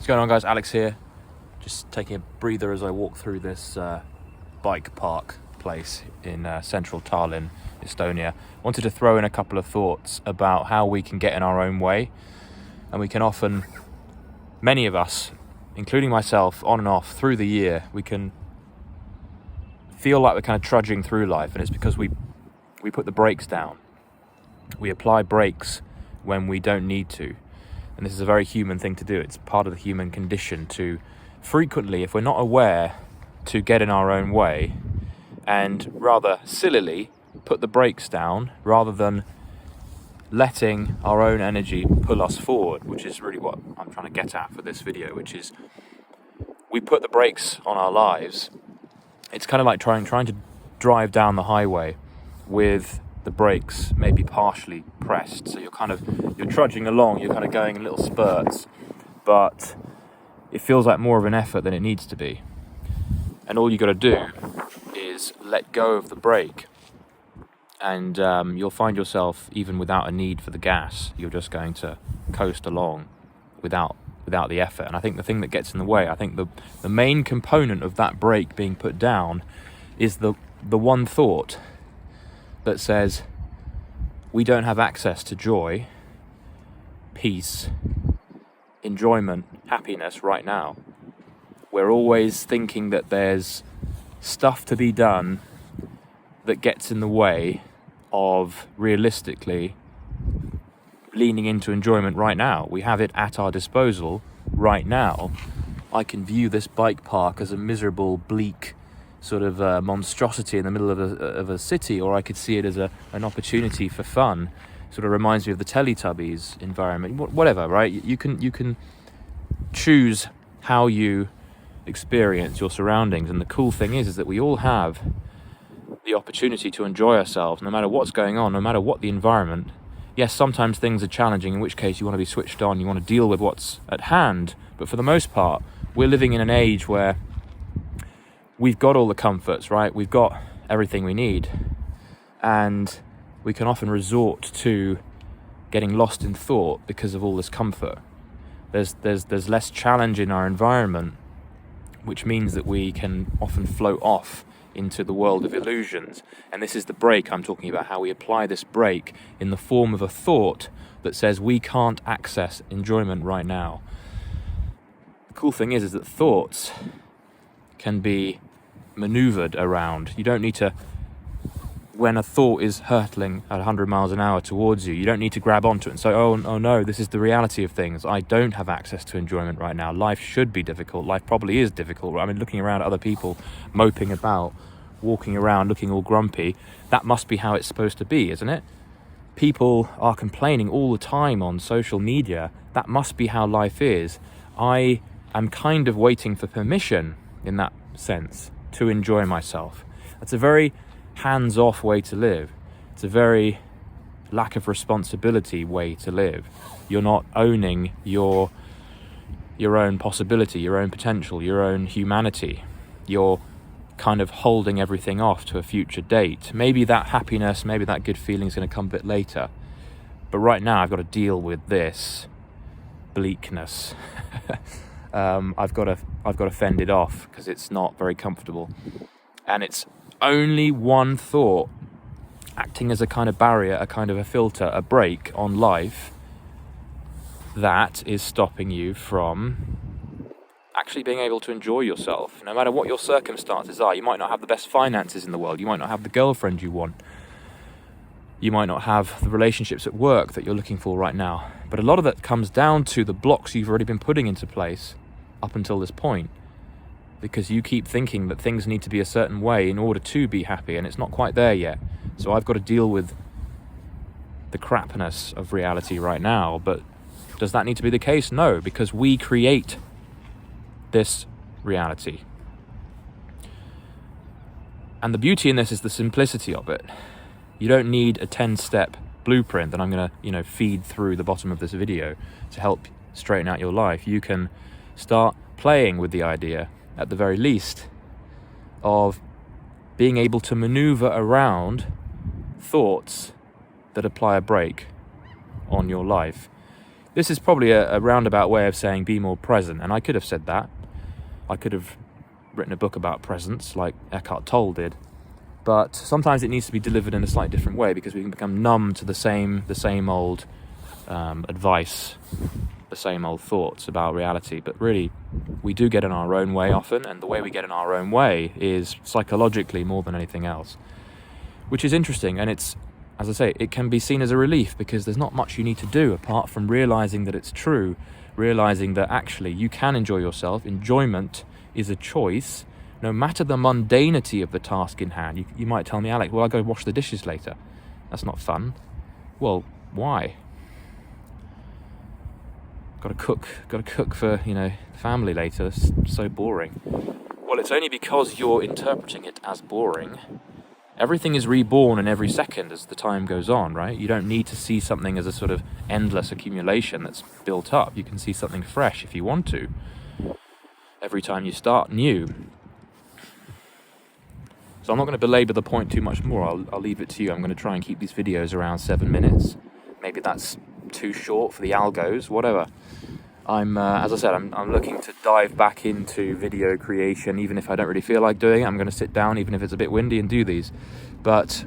What's going on, guys? Alex here. Just taking a breather as I walk through this bike park place in central Tallinn, Estonia. Wanted to throw in a couple of thoughts about how we can get in our own way. And we can often, many of us, including myself, on and off through the year, we can feel like we're kind of trudging through life, and it's because we put the brakes down. We apply brakes when we don't need to. And this is a very human thing to do. It's part of the human condition to frequently, if we're not aware, to get in our own way and rather sillily put the brakes down rather than letting our own energy pull us forward, which is really what I'm trying to get at for this video, which is we put the brakes on our lives. It's kind of like trying to drive down the highway with the brakes maybe partially pressed, so you're trudging along, you're kind of going in little spurts, but it feels like more of an effort than it needs to be. And all you got to do is let go of the brake, and you'll find yourself, even without a need for the gas, you're just going to coast along without the effort. And I think the thing that gets in the way, I think the main component of that brake being put down is the one thought that says we don't have access to joy, peace, enjoyment, happiness right now. We're always thinking that there's stuff to be done that gets in the way of realistically leaning into enjoyment right now. We have it at our disposal right now. I can view this bike park as a miserable, bleak sort of monstrosity in the middle of a city, or I could see it as an opportunity for fun. Sort of reminds me of the Teletubbies environment, whatever, right? You can choose how you experience your surroundings, and the cool thing is that we all have the opportunity to enjoy ourselves no matter what's going on, no matter what the environment. Yes, sometimes things are challenging, in which case you want to be switched on, you want to deal with what's at hand, but for the most part, we're living in an age where we've got all the comforts, right? We've got everything we need, and we can often resort to getting lost in thought because of all this comfort. There's less challenge in our environment, which means that we can often float off into the world of illusions. And this is the brake I'm talking about, how we apply this brake in the form of a thought that says we can't access enjoyment right now. The cool thing is that thoughts can be maneuvered around. You don't need to, when a thought is hurtling at 100 miles an hour towards you, you don't need to grab onto it and say, oh no, this is the reality of things. I don't have access to enjoyment right now. Life should be difficult. Life probably is difficult. I mean, looking around at other people moping about, walking around looking all grumpy, that must be how it's supposed to be, isn't it? People are complaining all the time on social media. That must be how life is. I am kind of waiting for permission in that sense to enjoy myself. That's a very hands-off way to live. It's a very lack of responsibility way to live. You're not owning your own possibility, your own potential, your own humanity. You're kind of holding everything off to a future date. Maybe that happiness, maybe that good feeling is going to come a bit later. But right now I've got to deal with this bleakness. I've got to fend it off because it's not very comfortable. And it's only one thought acting as a kind of barrier, a kind of a filter, a brake on life that is stopping you from actually being able to enjoy yourself. No matter what your circumstances are, you might not have the best finances in the world, you might not have the girlfriend you want, you might not have the relationships at work that you're looking for right now, but a lot of that comes down to the blocks you've already been putting into place up until this point, because you keep thinking that things need to be a certain way in order to be happy, and it's not quite there yet. So I've got to deal with the crapness of reality right now. But does that need to be the case? No, because we create this reality. And the beauty in this is the simplicity of it. You don't need a 10-step blueprint that I'm going to, feed through the bottom of this video to help straighten out your life. You can start playing with the idea, at the very least, of being able to maneuver around thoughts that apply a brake on your life. This is probably a roundabout way of saying be more present, and I could have said that. I could have written a book about presence like Eckhart Tolle did, but sometimes it needs to be delivered in a slightly different way, because we can become numb to the same old advice, the same old thoughts about reality. But really, we do get in our own way often, and the way we get in our own way is psychologically more than anything else, which is interesting. And it's, as I say, it can be seen as a relief, because there's not much you need to do apart from realizing that it's true, realizing that actually you can enjoy yourself. Enjoyment is a choice, no matter the mundanity of the task in hand. You might tell me, Alex, well, I'll go wash the dishes later. That's not fun. Well, why? Got to cook for, family later. It's so boring. Well, it's only because you're interpreting it as boring. Everything is reborn in every second as the time goes on, right? You don't need to see something as a sort of endless accumulation that's built up. You can see something fresh if you want to. Every time you start new. So I'm not going to belabor the point too much more. I'll leave it to you. I'm going to try and keep these videos around 7 minutes. Maybe that's too short for the algos, whatever. As I said, I'm looking to dive back into video creation. Even if I don't really feel like doing it, I'm going to sit down, even if it's a bit windy, and do these. But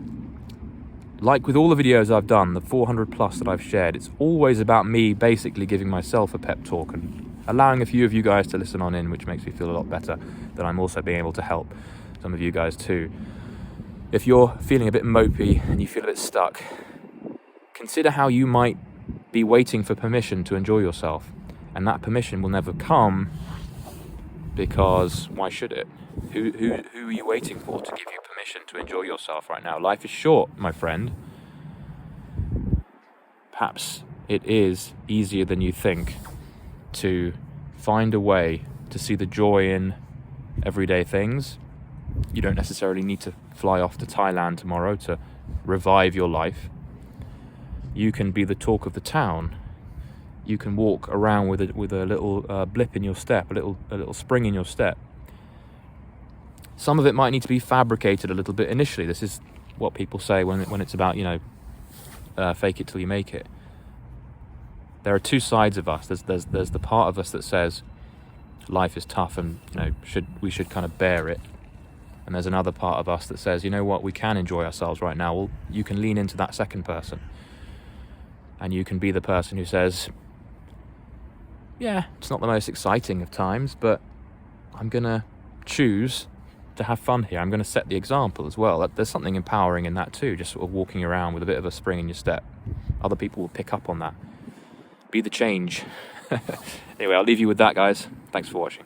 like with all the videos I've done, the 400 plus that I've shared, it's always about me basically giving myself a pep talk and allowing a few of you guys to listen on in, which makes me feel a lot better that I'm also being able to help some of you guys too. If you're feeling a bit mopey and you feel a bit stuck, consider how you might be waiting for permission to enjoy yourself. And that permission will never come, because why should it? Who are you waiting for to give you permission to enjoy yourself right now? Life is short, my friend. Perhaps it is easier than you think to find a way to see the joy in everyday things. You don't necessarily need to fly off to Thailand tomorrow to revive your life. You can be the talk of the town. You can walk around with a little blip in your step, a little spring in your step. Some of it might need to be fabricated a little bit initially. This is what people say when it's about fake it till you make it. There are two sides of us. There's the part of us that says life is tough and we should kind of bear it. And there's another part of us that says, you know what, we can enjoy ourselves right now. Well, you can lean into that second person. And you can be the person who says, yeah, it's not the most exciting of times, but I'm going to choose to have fun here. I'm going to set the example as well. There's something empowering in that too, just sort of walking around with a bit of a spring in your step. Other people will pick up on that. Be the change. Anyway, I'll leave you with that, guys. Thanks for watching.